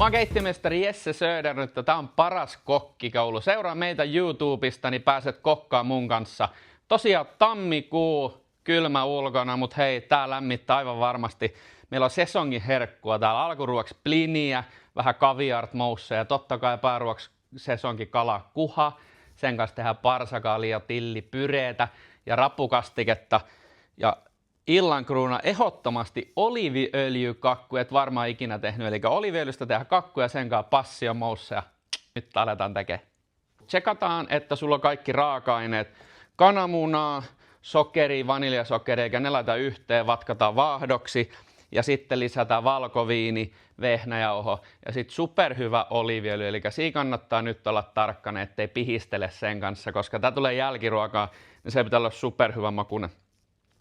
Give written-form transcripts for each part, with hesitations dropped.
Mä oon keittiömestari Jesse Södernyt, tää on Paras kokkikoulu. Seuraa meitä YouTubesta, niin pääset kokkaan mun kanssa. Tosiaan tammikuu, kylmä ulkona, mut hei, tää lämmittää aivan varmasti. Meillä on sesongin herkkua täällä. Alkuruoksi pliniä, vähän kaviart-mousseja ja totta kai pääruoksi sesonkin kala kuha. Sen kanssa tehdään parsakaalia, tillipyreetä ja rapukastiketta. Ja illankruuna ehdottomasti oliiviöljykakku, et varmaan ikinä tehnyt. Eli oliiviöljystä tehdään kakku ja sen kanssa passiomousseja. Nyt aletaan tekemään. Tsekataan, että sulla on kaikki raaka-aineet. Kananmunaa, sokeria, vaniljasokeria, eikä ne laita yhteen, vatkataan vaahdoksi. Ja sitten lisätään valkoviini, vehnäjauho ja sitten superhyvä oliiviöljy. Eli siinä kannattaa nyt olla tarkkana, ettei pihistele sen kanssa, koska tää tulee jälkiruokaa, niin se pitää olla superhyvä makuinen.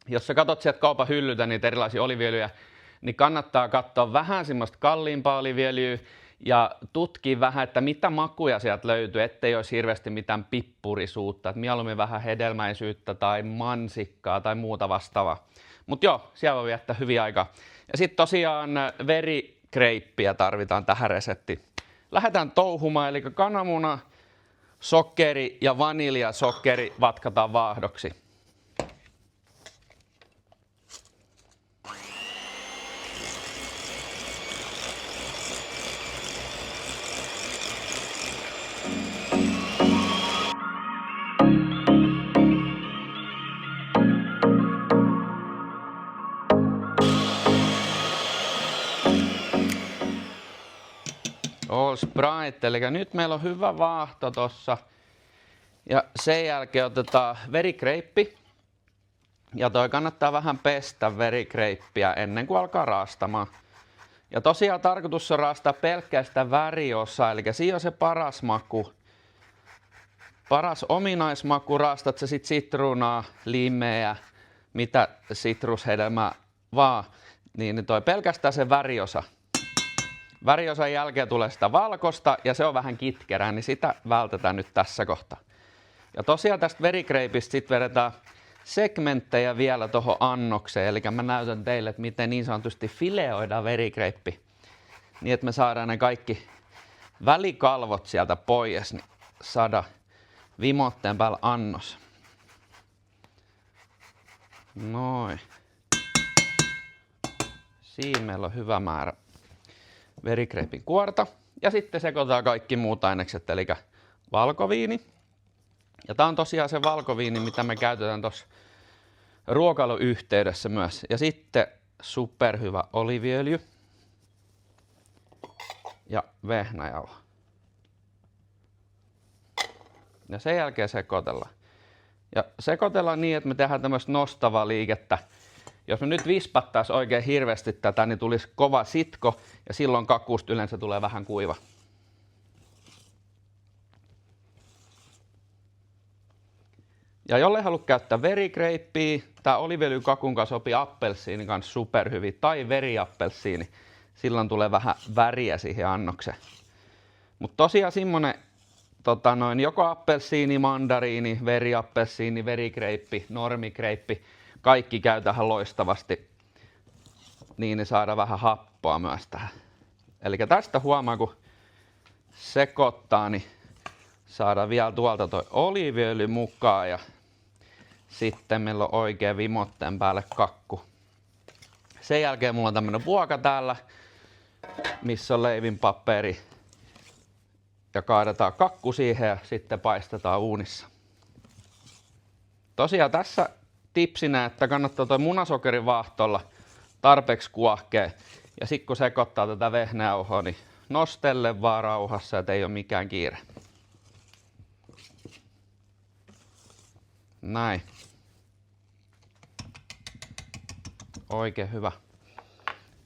Jos sä katsot sieltä kaupan hyllyltä niitä erilaisia oliiviöljyjä, niin kannattaa katsoa vähän semmoista kalliimpaa oliiviöljyä ja tutkia vähän, että mitä makuja sieltä löytyy, ettei olisi hirveästi mitään pippurisuutta, että mieluummin vähän hedelmäisyyttä tai mansikkaa tai muuta vastaavaa. Mutta joo, siellä voi viettää hyviä aikaa. Ja sitten tosiaan verikreippiä tarvitaan tähän reseptiin. Lähdetään touhumaan, eli kananmuna, sokeri ja vaniljasokeri vatkataan vaahdoksi. All Sprite, eli nyt meillä on hyvä vaahto tossa. Ja sen jälkeen otetaan verikreippi. Ja toi kannattaa vähän pestä verikreippiä ennen kuin alkaa raastamaan. Ja tosiaan tarkoitus on raastaa pelkkää sitä väriosaa, eli siinä on se paras maku. Paras ominaismaku, raastat se sit sitruunaa, limeä, mitä sitrushedelmää vaan. Niin toi pelkästään se väriosa. Väriosan jälkeen tulee sitä valkosta ja se on vähän kitkerää, niin sitä vältetään nyt tässä kohtaa. Ja tosiaan tästä verikreipistä sitten vedetään segmenttejä vielä tuohon annokseen. Eli mä näytän teille, että miten niin sanotusti fileoidaan verikreippi. Niin että me saadaan ne kaikki välikalvot sieltä pois, niin saada vimotteen päällä annos. Noin. Siinä meillä on hyvä määrä verikreipin kuorta. Ja sitten sekoitetaan kaikki muut ainekset, eli valkoviini. Ja tää on tosiaan se valkoviini, mitä me käytetään tuossa ruokailuyhteydessä myös. Ja sitten superhyvä oliiviöljy ja vehnäjauho. Ja sen jälkeen sekoitellaan. Ja sekoitellaan niin, että me tehdään tämmöistä nostavaa liikettä. Jos me nyt vispattaisiin oikein hirveästi tätä, niin tulisi kova sitko ja silloin kakusta yleensä tulee vähän kuiva. Ja jollei halua käyttää verikreippiä, tää oliiviöljykakun kanssa sopii appelsiinin kanssa superhyvin tai veriappelsiini. Silloin tulee vähän väriä siihen annokseen. Mutta tosiaan semmonen joko appelsiini, mandariini, veriappelsiini, verikreippi, normikreippi. Kaikki käy tähän loistavasti, niin saadaan vähän happoa myös tähän. Eli tästä huomaa, kun sekoittaa, niin saadaan vielä tuolta toi oliiviöljy mukaan ja sitten meillä on oikein vimotteen päälle kakku. Sen jälkeen mulla on tämmönen vuoka täällä, missä on leivinpaperi ja kaadetaan kakku siihen ja sitten paistetaan uunissa. Tosiaan tässä tipsinä, että kannattaa toi munasokerin vaahtolla tarpeeksi kuohkea. Ja sit kun sekoittaa tätä vehnäjauhoa, niin nostelle vaan rauhassa, et ei ole mikään kiire. Näin. Oikein hyvä.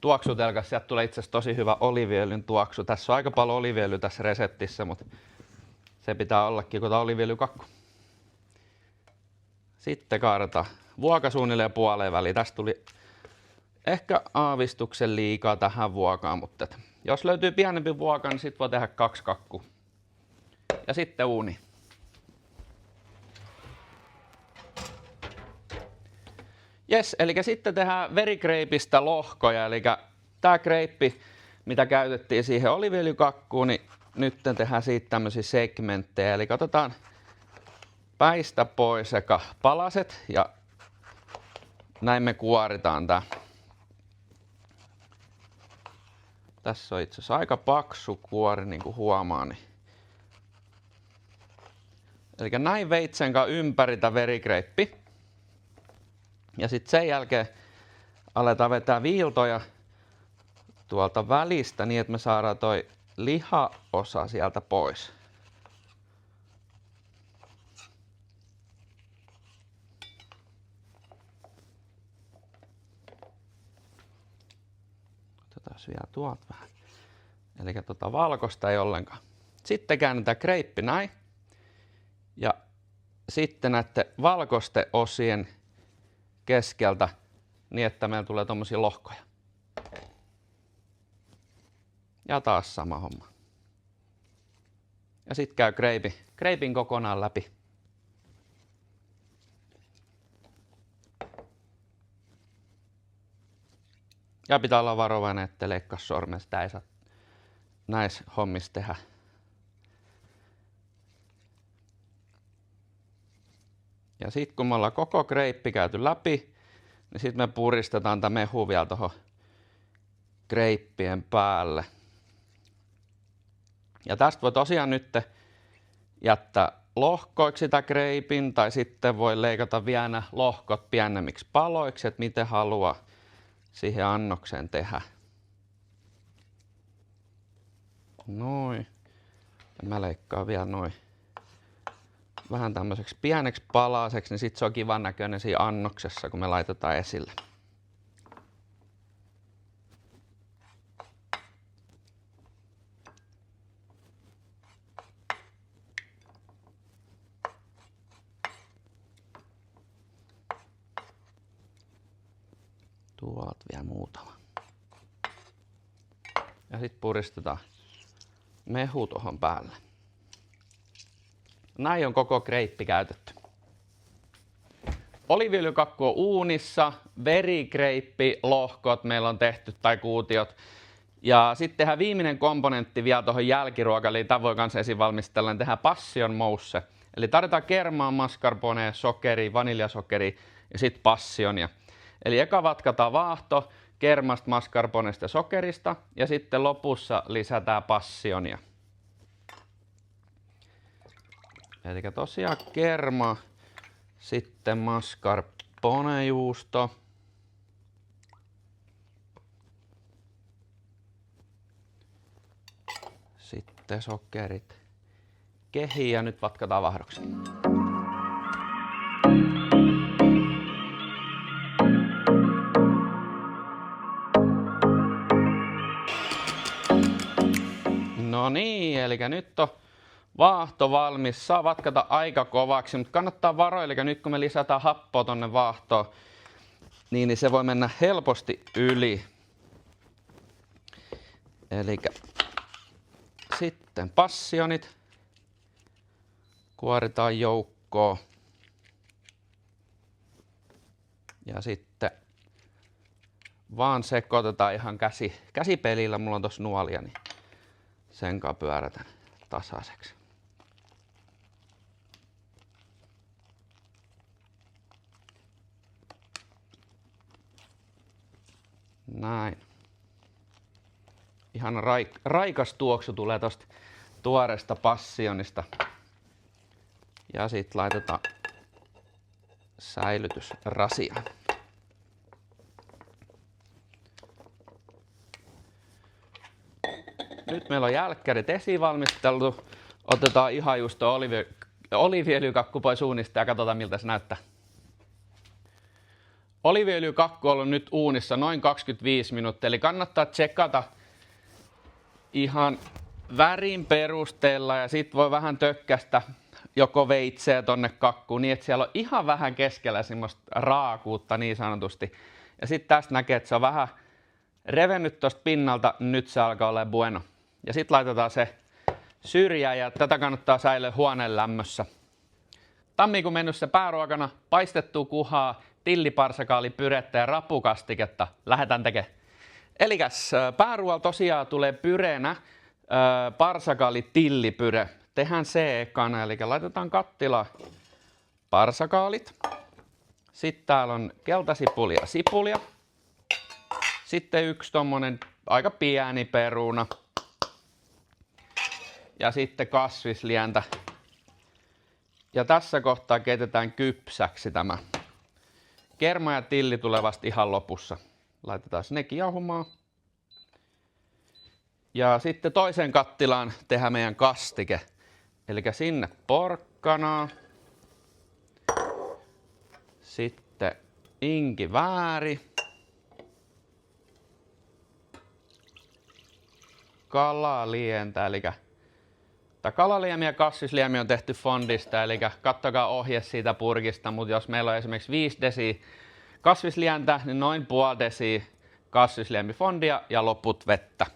Tuoksutelkas, sieltä tulee itse asiassa tosi hyvä oliiviöljyn tuoksu. Tässä on aika paljon oliiviöljyä tässä reseptissä, mutta se pitää ollakin, kun tää oliiviöljykakku. Sitten kaadetaan vuoka suunnilleen puoleen väliin. Tästä tuli ehkä aavistuksen liikaa tähän vuokaan, mutta jos löytyy pienempi vuoka, niin sitten voi tehdä 2 kakkua. Ja sitten uuni. Jes, eli sitten tehdään verikreipistä lohkoja, eli tää kreippi mitä käytettiin siihen oliiviöljykakkuun, niin nyt tehdään siitä tämmöisiä segmenttejä. Eli otetaan päistä pois sekä palaset ja näin me kuoritaan tää. Tässä on itse asiassa aika paksu kuori, niin kuin huomaa. Niin. Eli näin veitsen kanssa ympäri tää verikreippi. Ja sitten sen jälkeen aletaan vetää viiltoja tuolta välistä niin, että me saadaan toi lihaosa sieltä pois. Otetaan vielä tuolta vähän. Eli valkoista ei ollenkaan. Sitten käännetään kreippi näin. Ja sitten näiden valkoisten osien keskeltä niin, että meillä tulee tommosia lohkoja. Ja taas sama homma. Ja sitten käy kreipin kokonaan läpi. Ja pitää olla varovainen, ettei leikkaa sormen. Sitä ei saa näissä hommissa tehdä. Ja sitten kun me ollaan koko kreippi käyty läpi, niin sitten me puristetaan tämä mehu vielä tuohon kreippien päälle. Ja tästä voi tosiaan nyt jättää lohkoiksi sitä kreipin, tai sitten voi leikata vielä nämä lohkot pienemmiksi paloiksi, että miten haluaa siihen annokseen tehdä. Noin. Ja mä leikkaan vielä noin vähän tämmöiseksi pieneksi palaseksi, niin sit se on kivan näköinen siinä annoksessa, kun me laitetaan esille. Tuolta vielä muutama. Ja sitten puristetaan mehu tuohon päälle. Näin on koko kreippi käytetty. Oliiviöljykakku on uunissa, verikreippi, lohkot meillä on tehty tai kuutiot. Ja sitten tehdään viimeinen komponentti vielä tuohon jälkiruokalle, eli tämä voi myös esiin valmistella, niin tehdään passion mousse. Eli tarvitaan kermaa, mascarpone, sokeri, vaniljasokeri ja sitten passionia. Eli eka vatkataan vaahto kermasta, mascarponesta ja sokerista ja sitten lopussa lisätään passionia. Eli tosiaan kerma, sitten mascarponejuusto. Sitten sokerit kehiin ja nyt vatkataan vaahdoksi. No niin, eli nyt on vaahto valmis. Saa vatkata aika kovaksi, mutta kannattaa varoa, eli nyt kun me lisätään happoa tonne vaahtoon, niin se voi mennä helposti yli. Eli sitten passionit kuoritaan joukkoon. Ja sitten vaan sekoitetaan ihan käsipelillä, mulla on tossa nuolia, niin sen kanssa pyörätän tasaiseksi. Näin. Ihan raikas tuoksu tulee tosta tuoreesta passionista. Ja sit laitetaan säilytysrasiaan. Nyt meillä on jälkkärit esiin valmisteltu. Otetaan ihan just oliiviöljykakku pois uunista ja katsotaan miltä se näyttää. Oliiviöljykakku on ollut nyt uunissa noin 25 minuuttia, eli kannattaa tsekata ihan värin perusteella ja sit voi vähän tökkästä joko veitseä tonne kakkuun niin, että siellä on ihan vähän keskellä semmoista raakuutta niin sanotusti. Ja sit tästä näkee, että se on vähän revennyt tosta pinnalta, nyt se alkaa olla bueno. Ja sit laitetaan se syrjään ja tätä kannattaa säilyä huoneen lämmössä. Tammikuun menussa pääruokana paistettua kuhaa, tilliparsakaalipyrettä ja rapukastiketta. Lähdetään tekemään. Elikäs pääruoalla tosiaan tulee pyreenä parsakaalitillipyre. Tehdään se ekana, eli laitetaan kattilaan parsakaalit. Sitten täällä on keltasipulia ja sipulia. Sitten yksi tommonen aika pieni peruna. Ja sitten kasvislientä. Ja tässä kohtaa keitetään kypsäksi tämä. Kerma ja tilli tulee vasta ihan lopussa. Laitetaan nekin jauhumaan. Ja sitten toiseen kattilaan tehdään meidän kastike. Eli sinne porkkanaa. Sitten inkivääri. Kalalientä, eli kalaliemi ja kasvisliemi on tehty fondista, eli kattokaa ohje siitä purkista, mutta jos meillä on esimerkiksi 5 desiä kasvislientä, niin noin puoli desiä kasvisliemifondia ja loput vettä.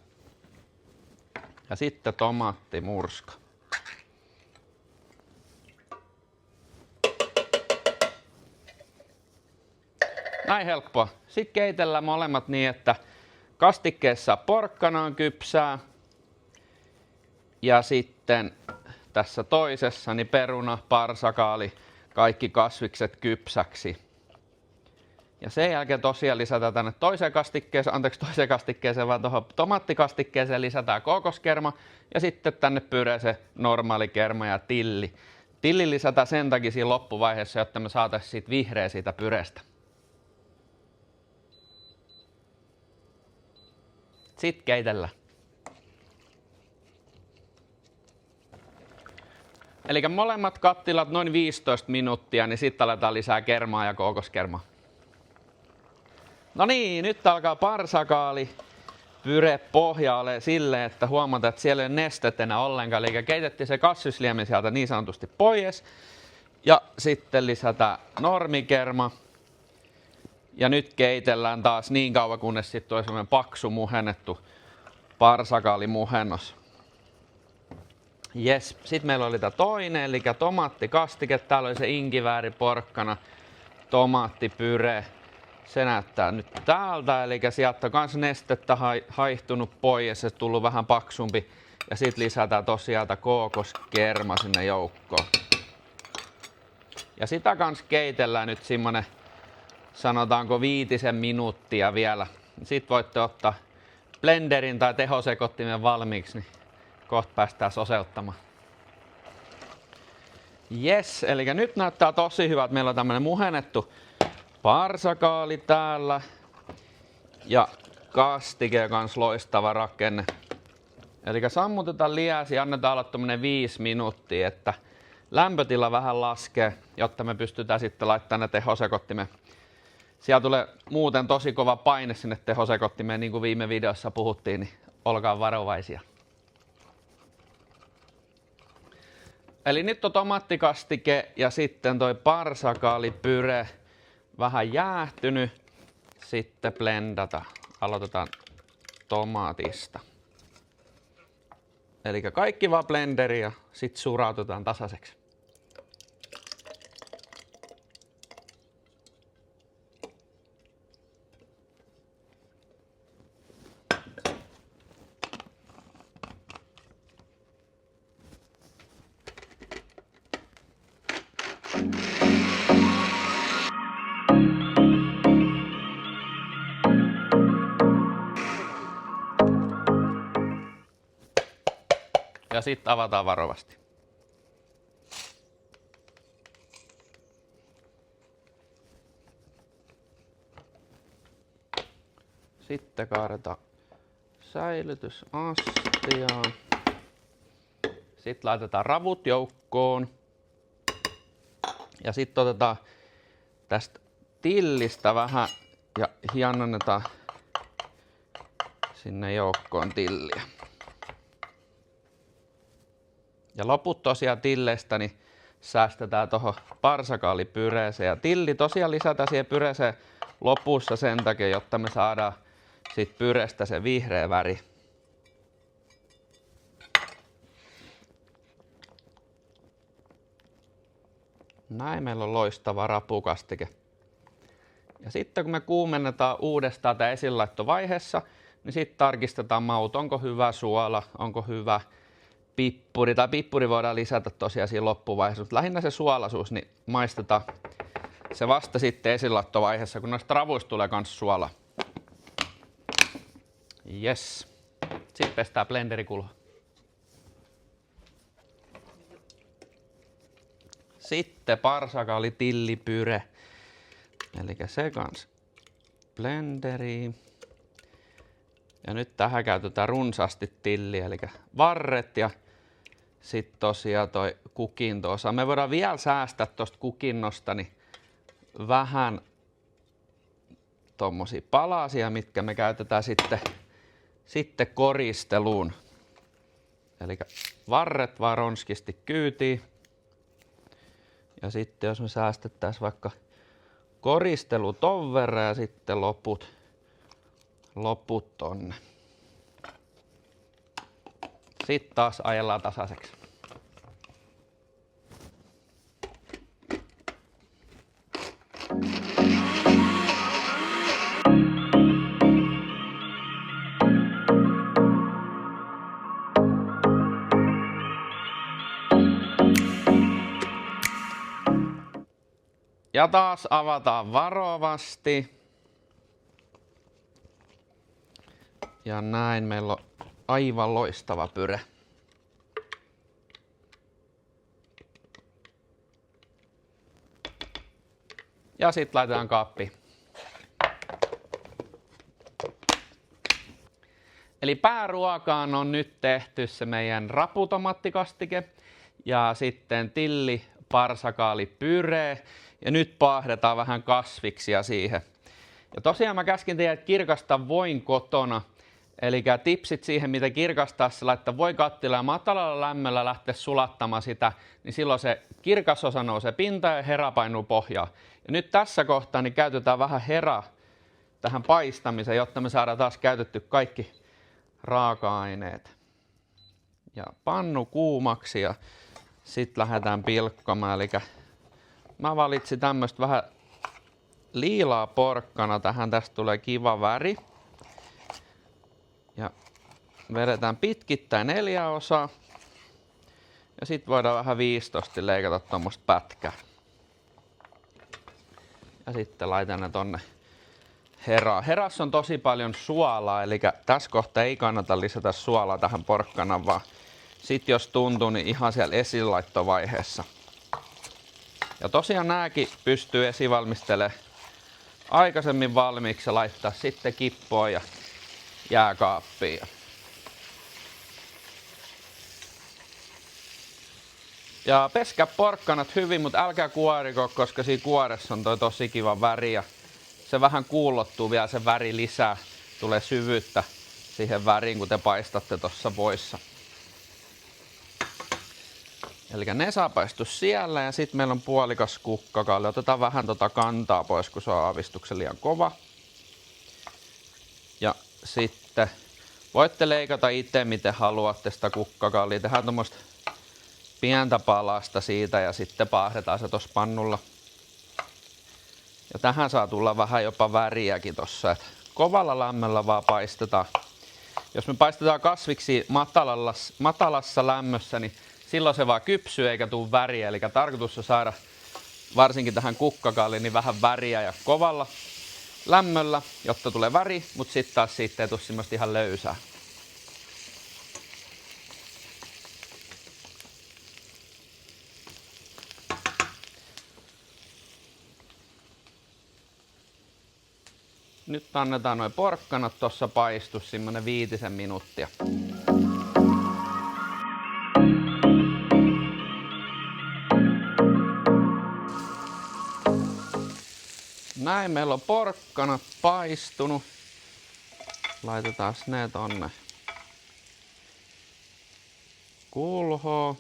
Ja sitten tomaattimurska. Näin helppoa. Sitten keitellään molemmat niin, että kastikkeessa porkkana on kypsää. Ja sitten tässä toisessa niin peruna, parsakaali, kaikki kasvikset kypsäksi. Ja sen jälkeen tosiaan lisätään tänne toiseen kastikkeeseen, vaan tuohon tomaattikastikkeeseen lisätään kookoskerma ja sitten tänne pyreeseen normaali kerma ja tilli. Tilli lisätään sen takia siinä loppuvaiheessa, jotta me saataisiin siitä vihreä siitä pyreestä. Sitten keitellään. Eli molemmat kattilat noin 15 minuuttia, niin sitten aletaan lisää kermaa ja kookoskermaa. No niin, nyt alkaa parsakaali pyre pohjaalle silleen, että huomataan, että siellä ei ole nestettä enää ollenkaan. Eli keitettiin se kasvisliemi sieltä niin sanotusti pois. Ja sitten lisätään normikerma. Ja nyt keitellään taas niin kauan, kunnes sitten tulee semmoinen paksu muhennettu parsakaalimuhennos. Jes, sitten meillä oli tämä toinen, eli tomaattikastike. Täällä oli se inkivääri, porkkana, tomaattipyre. Se näyttää nyt täältä, eli sieltä on kans nestettä haihtunut pois ja se tullut vähän paksumpi. Ja sitten lisätään tosiaan kookoskerma sinne joukkoon. Ja sitä kans keitellään nyt semmonen, sanotaanko 5 minuuttia vielä. Sitten voitte ottaa blenderin tai tehosekottimen valmiiksi, niin kohta päästään soseuttamaan. Jes, eli nyt näyttää tosi hyvä, että meillä on tämmönen muhennettu parsakaali täällä ja kastike kans loistava rakenne. Eli sammutetaan liäsi ja annetaan olla tommonen 5 minuuttia, että lämpötila vähän laskee, jotta me pystytään sitten laittamaan ne tehosekottimen. Siellä tulee muuten tosi kova paine sinne tehosekottimeen, niin kuin viime videossa puhuttiin, niin olkaa varovaisia. Eli nyt on tomaattikastike ja sitten toi parsakaalipyre vähän jäähtynyt. Sitten blendata. Aloitetaan tomaatista. Eli kaikki vaan blenderi ja sitten surautetaan tasaiseksi. Ja sitten avataan varovasti. Sitten kaadetaan säilytysastiaan. Sitten laitetaan ravut joukkoon. Ja sitten otetaan tästä tillistä vähän ja hienonnetaan sinne joukkoon tilliä. Ja loput tosiaan tilleistä niin säästetään tuohon parsakaalipyreeseen. Ja tilli tosiaan lisätään siihen pyreeseen lopussa sen takia, jotta me saadaan siitä pyreestä se vihreä väri. Näin meillä on loistava rapukastike. Ja sitten kun me kuumennetaan uudestaan tämä esinlaittovaiheessa, niin sitten tarkistetaan maut, onko hyvä suola, onko hyvä pippuri, tai pippuri voidaan lisätä tosiaan siinä loppuvaiheessa, mutta lähinnä se suolaisuus, niin maistetaan se vasta sitten esilaittovaiheessa, kun noista ravuista tulee kans suola. Yes. Sitten pestää blenderi kulho. Sitten parsakaalitillipyre. Eli se kans blenderiin. Ja nyt tähän käytetään runsaasti tilliä, eli varret ja sitten tosiaan toi kukinto-osa. Me voidaan vielä säästää tosta kukinnosta niin vähän tommosia palasia, mitkä me käytetään sitten koristeluun. Eli varret vaan ronskisti kyytiin. Ja sitten jos me säästettäisiin vaikka koristelu ton verran ja sitten loput tonne. Sitten taas ajellaan tasaiseksi. Ja taas avataan varovasti. Ja näin meillä on aivan loistava pyre. Ja sitten laitetaan kaappiin. Eli pääruokaan on nyt tehty se meidän raputomattikastike ja sitten tilli parsakaalipyree. Ja nyt paahdetaan vähän kasviksia siihen. Ja tosiaan mä käskin teidät kirkastaa voin kotona. Eli tipsit siihen, miten kirkastaa se, laittaa voikattilaan ja matalalla lämmöllä lähteä sulattamaan sitä, niin silloin se kirkas osa nousee pintaan ja hera painuu pohjaan. Ja nyt tässä kohtaa niin käytetään vähän heraa tähän paistamiseen, jotta me saadaan taas käytetty kaikki raaka-aineet. Ja pannu kuumaksi ja sitten lähdetään pilkkomaan. Eli mä valitsin tämmöistä vähän liilaa porkkana tähän, tästä tulee kiva väri. Ja vedetään pitkittäin 4 osaa. Ja sitten voidaan vähän viistosti leikata tuommoista pätkää. Ja sitten laitan ne tonne heraan. Herassa on tosi paljon suolaa, eli tässä kohtaa ei kannata lisätä suolaa tähän porkkanaan, vaan sitten jos tuntuu, niin ihan siellä esilaittovaiheessa. Ja tosiaan nääkin pystyy esivalmistelemaan aikaisemmin valmiiksi ja laittaa sitten kippoon ja jääkaappiin. Ja peskää porkkanat hyvin, mutta älkää kuoriko, koska siinä kuoressa on toi tosi kiva väri ja se vähän kuulottuu vielä, se väri lisää, tulee syvyyttä siihen väriin, kun te paistatte tuossa voissa. Eli ne saa paistua siellä ja sitten meillä on puolikas kukkakaali. Otetaan vähän kantaa pois, kun se on aavistuksen liian kova. Ja sitten voitte leikata itse miten haluatte sitä kukkakaalia. Tehdään tuommoista pientä palasta siitä ja sitten paahdetaan se tuossa pannulla. Ja tähän saa tulla vähän jopa väriäkin tossa. Et kovalla lämmöllä vaan paistetaan. Jos me paistetaan kasviksi matalassa lämmössä, niin silloin se vaan kypsyy eikä tule väriä. Eli tarkoitus on saada varsinkin tähän kukkakaaliin niin vähän väriä ja kovalla lämmöllä, jotta tulee väri, mutta sitten taas siitä ei tule semmoista ihan löysää. Nyt annetaan noin porkkanat tuossa paistua semmonen 5 minuuttia. Näin meillä on porkkanat paistunut. Laitetaan ne tonne kulhoon.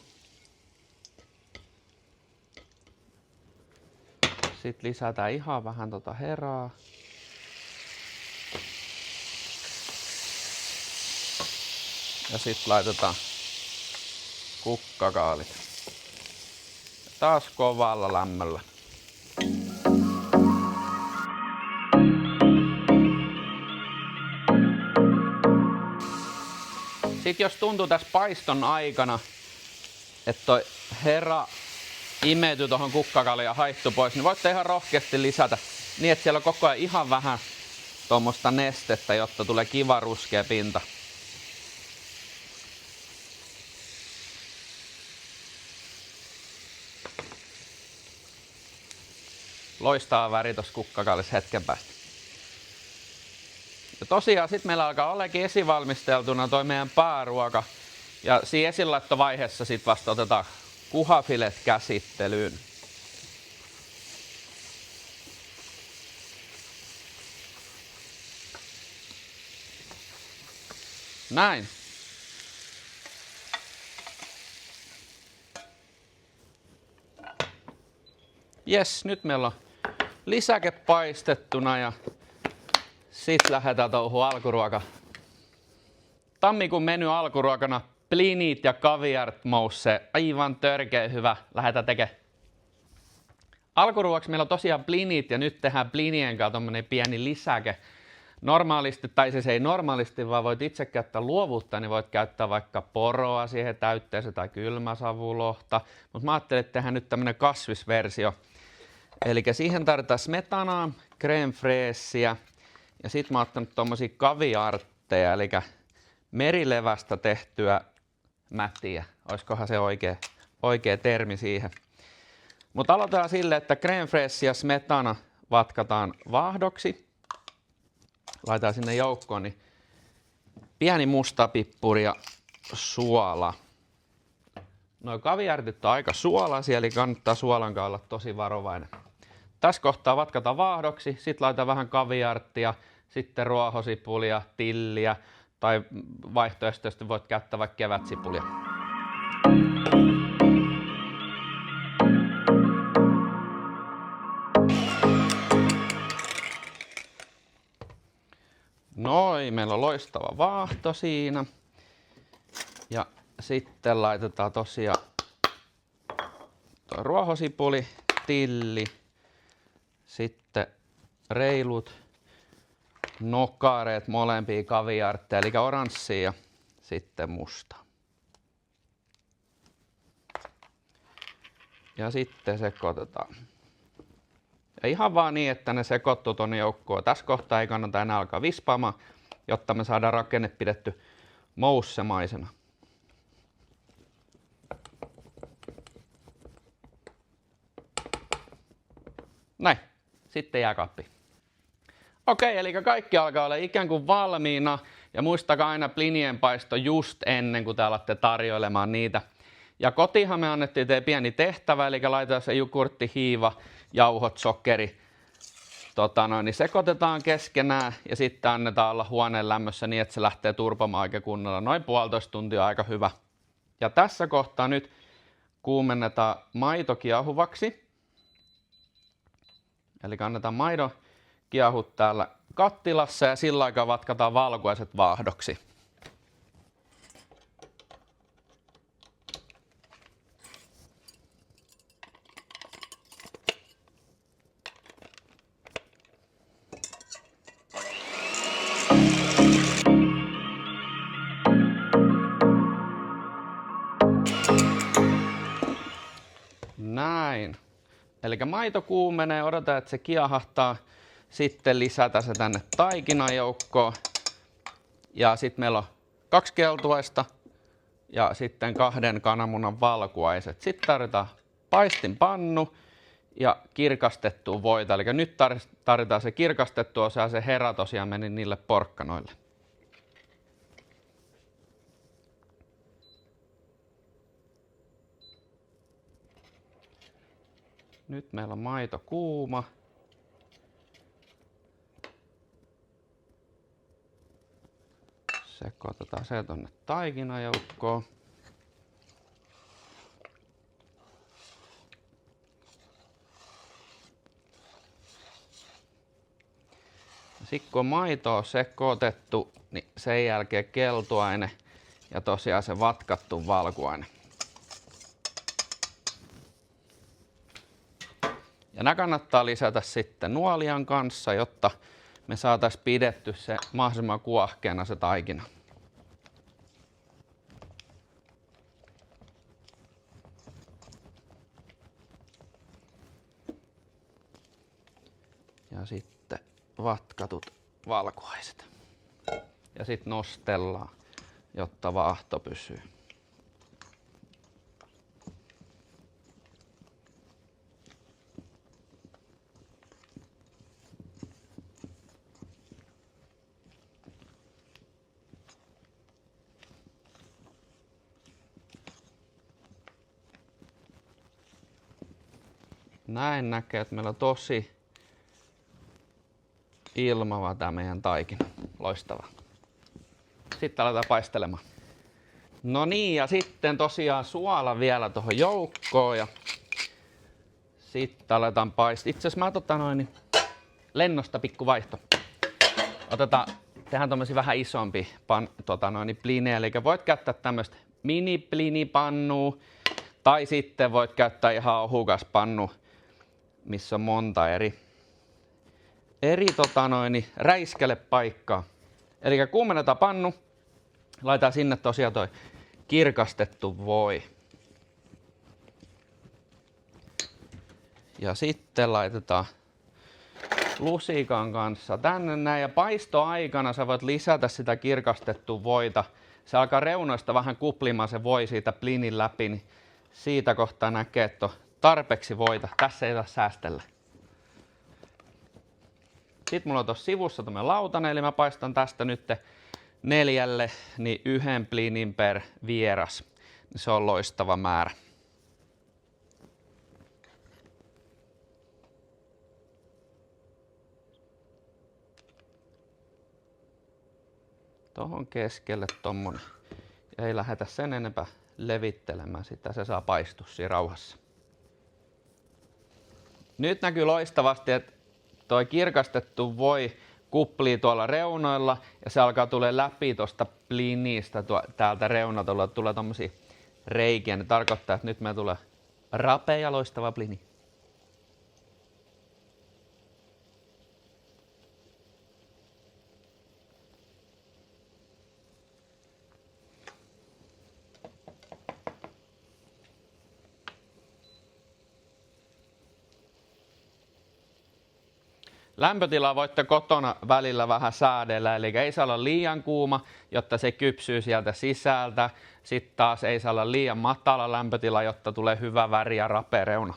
Sitten lisätään ihan vähän heraa. Ja sitten laitetaan kukkakaalit. Taas kovalla lämmöllä. sit jos tuntuu tässä paiston aikana, että toi hera imeytyy tuohon kukkakalle ja haihtuu pois, niin voitte ihan rohkeasti lisätä niin, että siellä on koko ajan ihan vähän tuommoista nestettä, jotta tulee kiva ruskea pinta. Loistava väri tuossa kukkakallissa hetken päästä. Ja tosiaan sit meillä alkaa olekin esivalmisteltuna toi meidän pääruoka. Ja siinä esilaittovaiheessa sit vasta otetaan kuhafilet käsittelyyn. Näin. Jes, nyt meillä on lisäke paistettuna ja sit lähdetään touhuun alkuruoka. Tammikuun menu alkuruokana blinit ja caviart mousse. Aivan törkeä hyvä. Lähdetään tekemään. Alkuruoksi meillä on tosiaan blinit ja nyt tehdään blinien kanssa tommonen pieni lisäke. Normaalisti, tai siis ei normaalisti, vaan voit itse käyttää luovuutta, niin voit käyttää vaikka poroa siihen täytteeseen tai kylmäsavulohta. Mutta mä ajattelin, että tehdään nyt tämmönen kasvisversio. Eli siihen tarvitaan smetanaa, crème fraîchea ja sit mä oon ottanut tommosia caviartteja, eli merilevästä tehtyä mätiä. Oiskohan se oikea termi siihen. Mutta aloitetaan sille, että crème fraîche ja smetana vatkataan vaahdoksi. Laitetaan sinne joukkoon niin pieni mustapippuri ja suola. Noi kaviartit on aika suolaisia, eli kannattaa suolan kanssa olla tosi varovainen. Tässä kohtaa vatkataan vaahdoksi, sitten laitetaan vähän kaviarttia, sitten ruohosipulia, tilliä tai vaihtoehtoisesti voit käyttää vaikka kevätsipulia. Noin, meillä on loistava vaahto siinä. Ja sitten laitetaan tosiaan tuo ruohosipuli, tilli, sitten reilut nokareet molempia kaviartteja, eli oranssia ja sitten musta. Ja sitten sekoitetaan. Ja ihan vaan niin, että ne sekoittuu tuonne joukkoon. Tässä kohtaa ei kannata enää alkaa vispaamaan, jotta me saadaan rakenne pidetty moussemaisena. Näin, sitten jääkaappi. Okei, eli kaikki alkaa olla ikään kuin valmiina. Ja muistakaa aina blinien paisto just ennen kuin te alatte tarjoilemaan niitä. Ja kotiinhan me annettiin teille pieni tehtävä, eli laitetaan se jogurtti, hiiva, jauhot, sokkeri. Niin sekoitetaan keskenään ja sitten annetaan olla huoneen lämmössä niin, että se lähtee turpomaan aika kunnolla. Noin 1,5 tuntia aika hyvä. Ja tässä kohtaa nyt kuumennetaan maito kiehuvaksi. Eli annetaan maidon kiehut täällä kattilassa ja sillä aikaa vatkataan valkuaiset vaahdoksi. Näin. Eli maito kuumenee, odotetaan, että se kiehahtaa. Sitten lisätään se tänne taikinajoukkoon. Ja sitten meillä on 2 keltuaista ja sitten 2 kananmunan valkuaiset. Sitten tarvitaan paistinpannu ja kirkastettua voita. Eli nyt tarvitaan se kirkastettu osa ja se hera tosiaan meni niille porkkanoille. Nyt meillä on maito kuuma. Sekoitetaan se tonne taikinajoukkoon. Sitten kun maito on sekoitettu, niin sen jälkeen keltuaine ja tosiaan se vatkattu valkuaine. Ja nämä kannattaa lisätä sitten nuolian kanssa, jotta me saataisiin pidetty se mahdollisimman kuohkeana se taikina. Ja sitten vatkatut valkuaiset. Ja sitten nostellaan, jotta vaahto pysyy. Näin näkee, että meillä on tosi ilmava tää meidän taikina. Loistavaa. Sitten aletaan paistelemaan. No niin, ja sitten tosiaan suola vielä tuohon joukkoon ja sitten aletaan paistaa. Itse asiassa mä lennosta pikku vaihto. Tehdään tommosia vähän isompi plinejä, eli voit käyttää tämmöstä mini-plinipannua tai sitten voit käyttää ihan ohukas pannu, missä on monta eri räiskelepaikkaa. Eli kuumennetaan pannu, laitetaan sinne tosiaan toi kirkastettu voi. Ja sitten laitetaan lusikan kanssa tänne näin, ja paistoaikana sä voit lisätä sitä kirkastettua voita. Se alkaa reunoista vähän kuplimaan se voi siitä plinin läpi, niin siitä kohtaa näkee, että on tarpeeksi voita. Tässä ei saa säästellä. Sitten mulla on tuossa sivussa tämmönen lautanen, eli mä paistan tästä nyt 4, niin 1 plinin per vieras. Se on loistava määrä. Tohon keskelle tommonen. Ja ei lähdetä sen enempää levittelemään sitä, se saa paistua siinä rauhassa. Nyt näkyy loistavasti, että toi kirkastettu voi kuplii tuolla reunoilla ja se alkaa tulee läpi tuosta plinistä täältä reunalta, tulee tommosia reikiä. Ne tarkoittaa, että nyt meillä tulee rapea ja loistava plini. Lämpötilaa voitte kotona välillä vähän säädellä, eli ei saa olla liian kuuma, jotta se kypsyy sieltä sisältä. Sitten taas ei saa olla liian matala lämpötila, jotta tulee hyvä väri ja rapea reuna.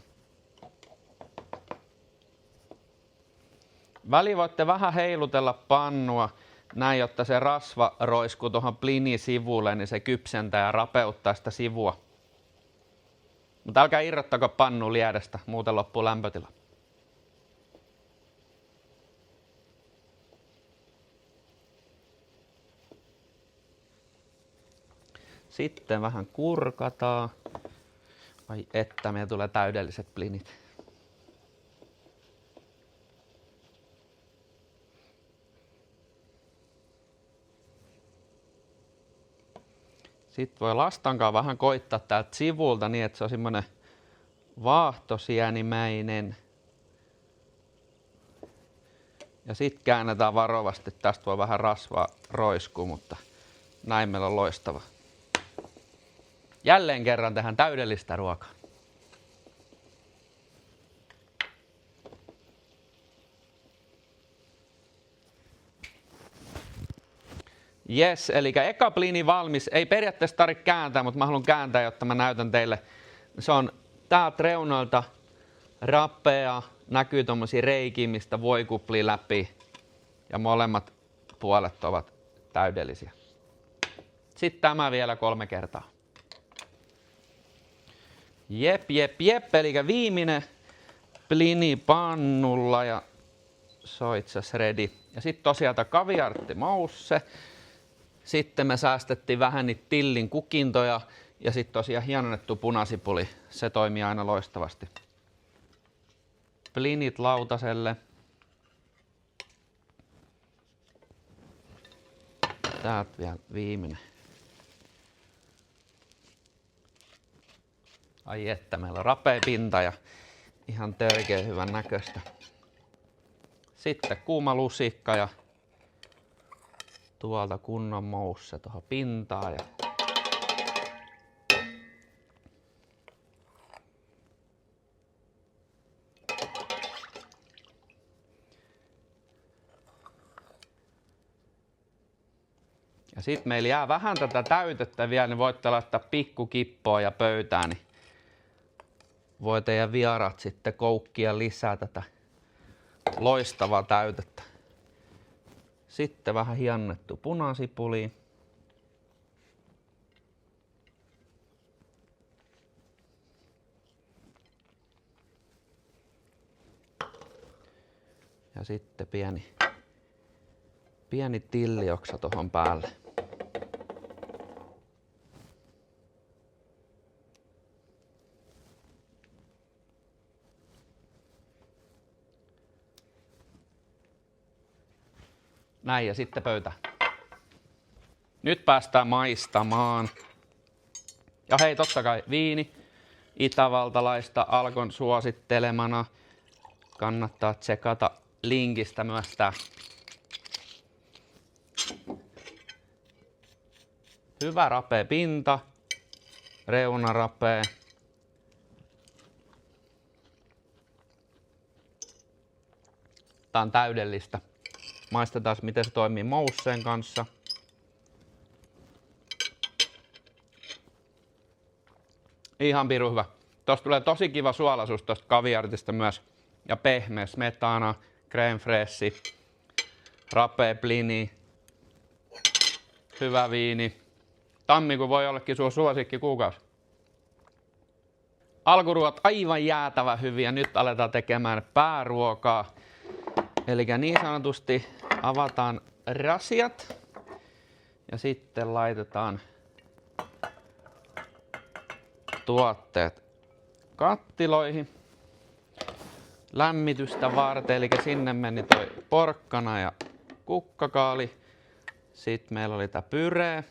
Väliin voitte vähän heilutella pannua näin, jotta se rasva roiskuu tuohon plinin sivulle, niin se kypsentää ja rapeuttaa sitä sivua. Mutta älkää irrottako pannu liedestä, muuten loppuu lämpötila. Sitten vähän kurkataan. Ai että, meillä tulee täydelliset plinit. Sitten voi lastankaan vähän koittaa täältä sivulta niin, että se on semmoinen vaahtosienimäinen. Ja sitten käännetään varovasti. Tästä voi vähän rasvaa roiskua, mutta näin meillä on loistava. Jälleen kerran tehdään täydellistä ruokaa. Jes, eli eka plini valmis. Ei periaatteessa tarvitse kääntää, mutta mä haluan kääntää, jotta mä näytän teille. Se on täältä reunoilta rapea, näkyy tommosia reikiä, mistä voi kuplii läpi. Ja molemmat puolet ovat täydellisiä. Sitten tämä vielä 3 kertaa. Jep, eli viimeinen plini pannulla ja se on itse asiassa ready. Ja sitten tosiaan tämä kaviartti mousse. Sitten me säästettiin vähän niitä tillin kukintoja ja sitten tosiaan hienonnettu punasipuli. Se toimii aina loistavasti. Plinit lautaselle. Täältä vielä viimeinen. Ai että, meillä on rapea pinta ja ihan törkeä hyvän näköistä. Sitten kuuma lusikka ja tuolta kunnon mousse tuohon pintaan. Ja Ja sitten meillä jää vähän tätä täytettä vielä, niin voitte laittaa pikkukippoa ja pöytään, niin voi teidän vieraat sitten koukkia lisää tätä loistavaa täytettä. Sitten vähän hiennettu punasipuli. Ja sitten pieni tillioksa tuohon päälle. Näin ja sitten pöytä. Nyt päästään maistamaan. Ja hei, totta kai viini. Itävaltalaista Alkon suosittelemana. Kannattaa tsekata linkistä myös tää. Hyvä rapea pinta. Reuna rapea. Tää on täydellistä. Maistetaan miten se toimii mousseen kanssa. Ihan pirun hyvä. Tosta tulee tosi kiva suolaisuus tosta kaviartista myös. Ja pehmeä smetana, crème fraîche, rapea blini, hyvä viini. Tammikuu voi ollakin sun suosikki kuukausi. Alkuruot aivan jäätävä hyviä. Nyt aletaan tekemään pääruokaa. Eli niin sanotusti avataan rasiat ja sitten laitetaan tuotteet kattiloihin lämmitystä varten. Eli sinne meni toi porkkana ja kukkakaali. Sitten meillä oli tää pyree.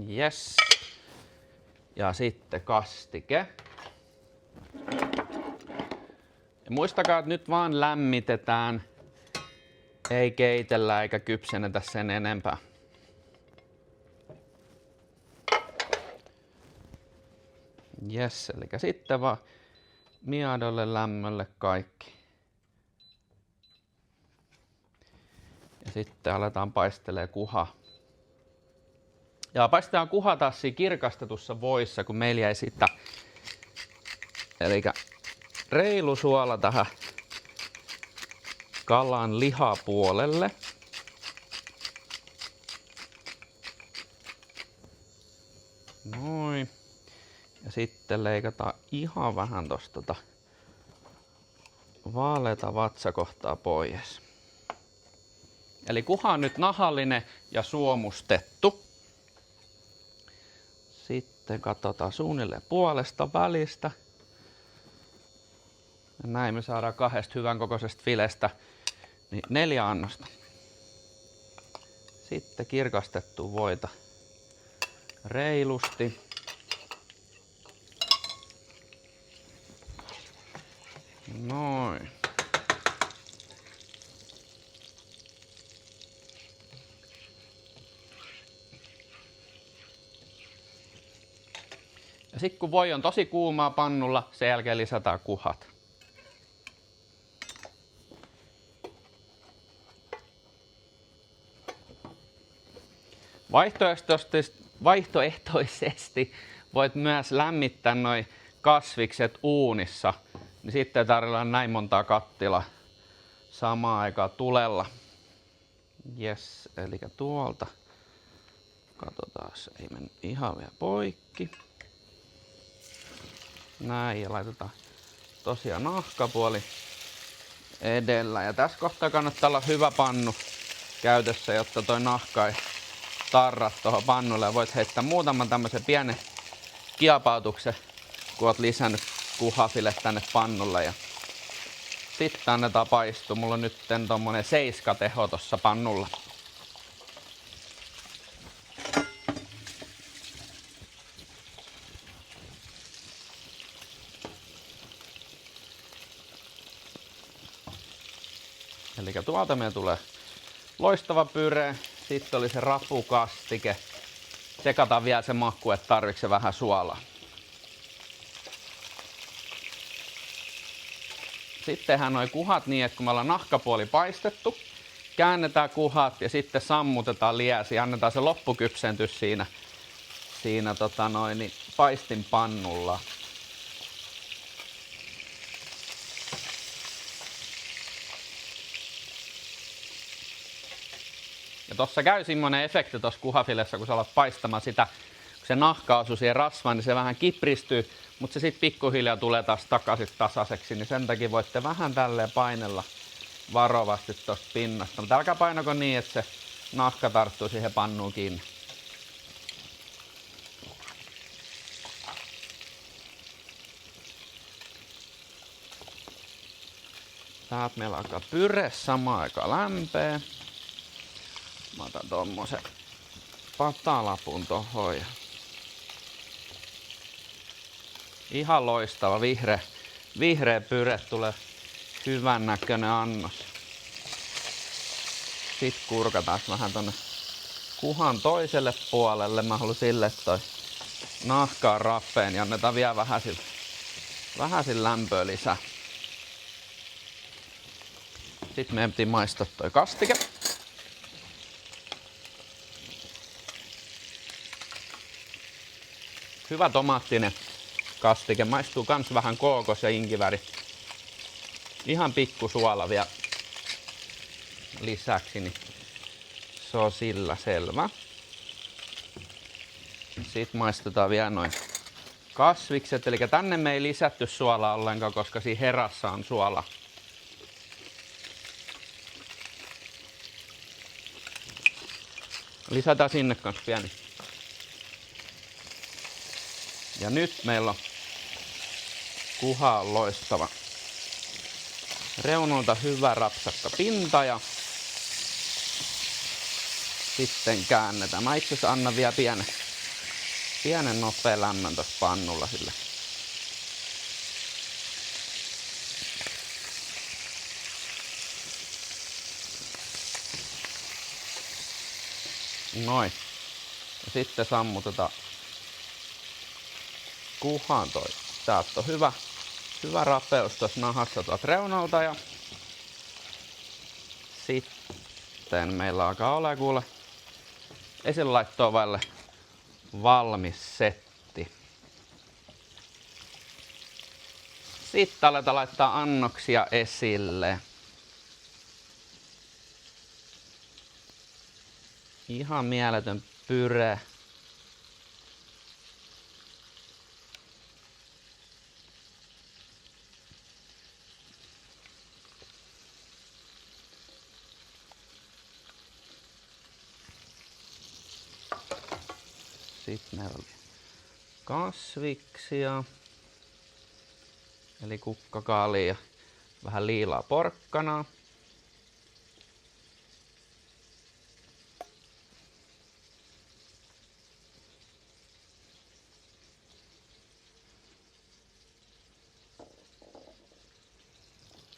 Yes. Ja sitten kastike. Ja muistakaa, että nyt vaan lämmitetään. Ei keitellä eikä kypsennetä sen enempää. Yes, eli sitten vaan miedolle lämmölle kaikki. Ja sitten aletaan paistelee kuha. Ja paistetaan kuha taas siinä kirkastetussa voissa, kun meillä jäi sitä. Eli reilu suola tähän kalan lihapuolelle. Noin. Ja sitten leikataan ihan vähän tosta vaaleata vatsakohtaa pois. Eli kuha on nyt nahallinen ja suomustettu. Sitten katsotaan suunnilleen puolesta välistä. Ja näin me saadaan 2 hyvän kokoisesta filestä niin 4 annosta. Sitten kirkastettu voita reilusti. Noin. Ja sitten kun voi on tosi kuumaa pannulla, sen jälkeen lisätään kuhat. Vaihtoehtoisesti voit myös lämmittää noi kasvikset uunissa, niin sitten tarvitaan näin montaa kattilaa samaan aikaan tulella. Yes, eli tuolta. Katsotaan, ei mennyt ihan vielä poikki. Näin, ja laitetaan tosiaan nahkapuoli edellä. Ja tässä kohtaa kannattaa olla hyvä pannu käytössä, jotta toi nahka ei tarra tuohon pannulle. Ja voit heittää muutaman tämmöisen pienen kiapautuksen, kun oot lisännyt kuhafille tänne pannulle. Ja sitten annetaan paistua. Mulla on nyt tommonen 7 teho tossa pannulla. Eli tuolta meillä tulee loistava pyree, sitten oli se rapukastike. Sekataan vielä se maku, että tarviiko se vähän suolaa. sitten tehdään noi kuhat niin, että kun me ollaan nahkapuoli paistettu, käännetään kuhat ja sitten sammutetaan liesi ja annetaan se loppukypsentyä siinä paistinpannulla. Ja tossa käy semmonen efekti tossa kuhafilessa, kun sä alat paistamaan sitä, kun se nahka osuu siihen rasvaan, niin se vähän kipristyy, mutta se sitten pikkuhiljaa tulee taas takaisin tasaiseksi, niin sen takia voitte vähän tälleen painella varovasti tosta pinnasta. Mutta älkää painako niin, että se nahka tarttuu siihen pannuun kiinni. Täältä meillä alkaa pyre samaan aikaan lämpee. Mä otan tommosen patalapun tohon. Ihan loistava vihreä pyre, tulee hyvän näköinen annos. Sitten kurkataan vähän tonne kuhan toiselle puolelle. Mä haluan sille, että toi nahka on rappeen ja annetaan vielä vähäsin lämpöä lisää. Sitten meidän piti maistaa toi kastike. Hyvä tomaattinen kastike. Maistuu kans vähän kookos ja inkiväri. Ihan pikku suola vielä lisäksi, niin se on sillä selvä. Sitten maistetaan vielä noin kasvikset. Eli tänne me ei lisätty suolaa ollenkaan, koska siinä herassa on suola. Lisätään sinne kans pieni. Ja nyt meillä on kuha on loistava. Reunolta hyvä rapsakka pinta ja sitten käännetään. Mä itse asiassa annan vielä pienen nopea lämmön tossa pannulla sille. Noin. Ja sitten sammutetaan kuhan toi. Täältä on hyvä rapeus tuossa nahassa tuolta reunalta ja sitten meillä alkaa olla kuule esinlaittoon vaille valmis setti. Sitten aletaan laittaa annoksia esille. Ihan mieletön pyre. Sitten meillä oli kasviksia, eli kukkakaalia ja vähän liilaa porkkanaa.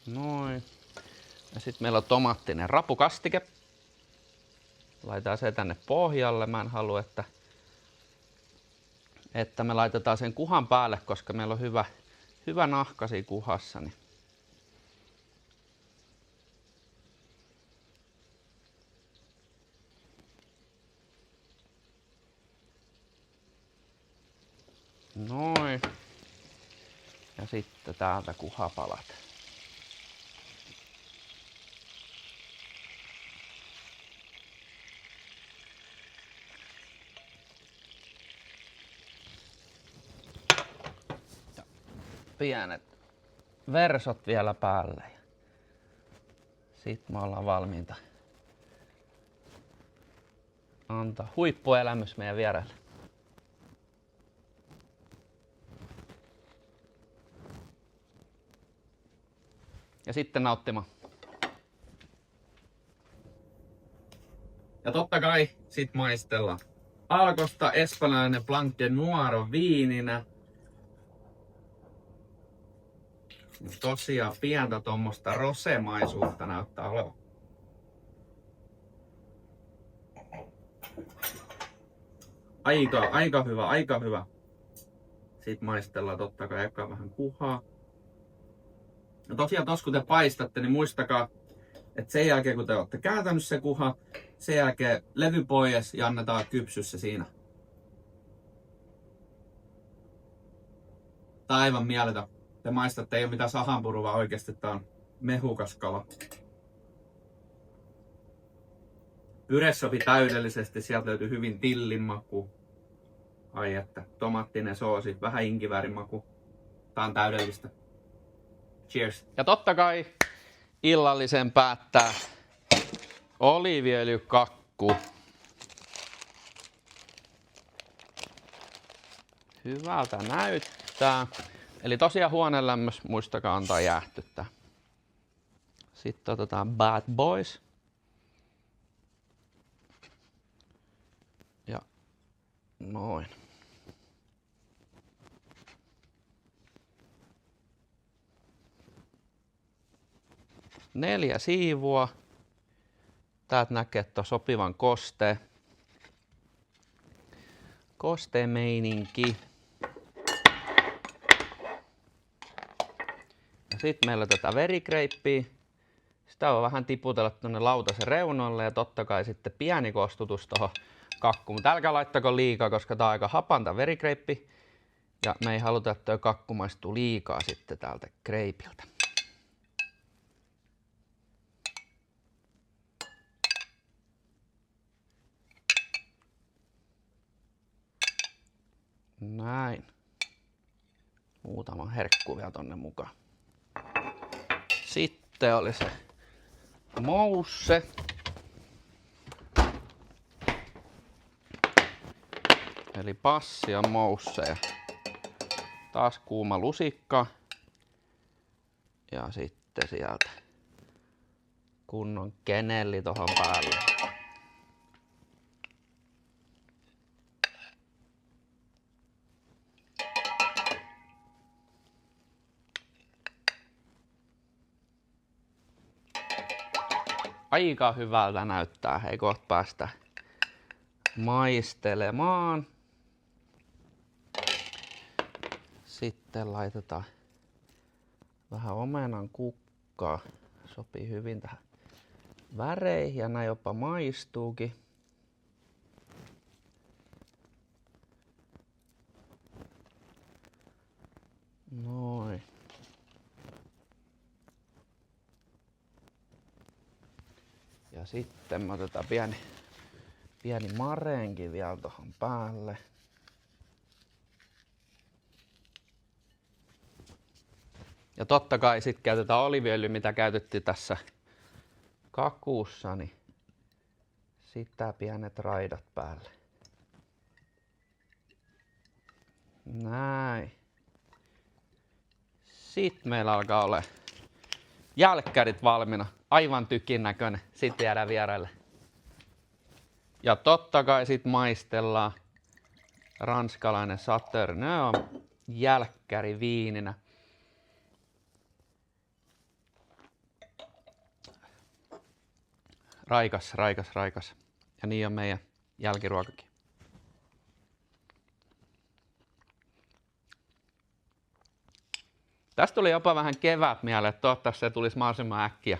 Noin. Ja sitten meillä on tomaattinen rapukastike. Laitetaan se tänne pohjalle. Mä en halua, että me laitetaan sen kuhan päälle, koska meillä on hyvä nahka siinä kuhassa. Niin. Noin. Ja sitten täältä kuhapalat. Pienet versot vielä päälle. Sitten me ollaan valmiita antaa huippuelämys meidän vieraille. Ja sitten nauttimaan. Ja totta kai sit maistellaan. Alkosta espanjalainen Blanc de Noir viininä. Tosiaan pientä tuommoista rosemaisuutta näyttää olevan. Aika hyvä. Sitten maistellaan totta kai eka vähän kuhaa. Ja tosiaan tos kun te paistatte, niin muistakaa, että sen jälkeen kun te olette kääntänyt se kuha, sen jälkeen levy pois ja annetaan kypsyä se siinä. Tää on aivan mieletön. Te maistatte, ei ole mitään sahanpurua, vaan oikeesti tää on mehukas kala. Pyre sopi täydellisesti, sieltä löytyy hyvin tillin maku. Ai että, tomaattinen soosi, vähän inkiväärin maku. Tää on täydellistä. Cheers. Ja totta kai illallisen päättää oliiviöljykakku. Hyvältä näyttää. Eli tosiaan huoneenlämmössä muistakaa antaa jäähtyttää. Sitten otetaan Bad Boys. Ja noin. Neljä siivua. Täältä näkee, että on sopivan kostemeininki. Ja sitten meillä on tätä verikreippiä. Sitä on vähän tiputella tuonne lautasen reunoille ja totta kai sitten pieni kostutus tuohon kakkuun. Mutta älkää laittako liikaa, koska tää on aika hapanta verikreippi. Ja me ei haluta, että tuo kakku maistuu liikaa sitten täältä kreipiltä. Näin. Muutama herkku vielä tonne mukaan. Sitten oli se mousse. Eli passia mousse ja taas kuuma lusikka. Ja sitten sieltä kunnon kenelli tohon päälle. Aika hyvältä näyttää, ei kohta päästä maistelemaan. Sitten laitetaan vähän omenan kukkaa. Sopii hyvin tähän väreihin ja näin jopa maistuukin. Noin. Ja sitten me otetaan pieni mareenki vielä tohon päälle. Ja totta kai sitten käytetään oliiviöljyä, mitä käytettiin tässä kakuussa, niin sitä pienet raidat päälle. Näin. Sitten meillä alkaa olla jälkkärit valmiina. Aivan tykin näköinen. Sitten jäädään vieraille. Ja totta kai sit maistellaan ranskalainen Sauternes jälkkäri viininä. Raikas. Ja niin on meidän jälkiruokakin. Tästä tuli jopa vähän kevät mieleen, että toivottavasti se tulisi mahdollisimman äkkiä.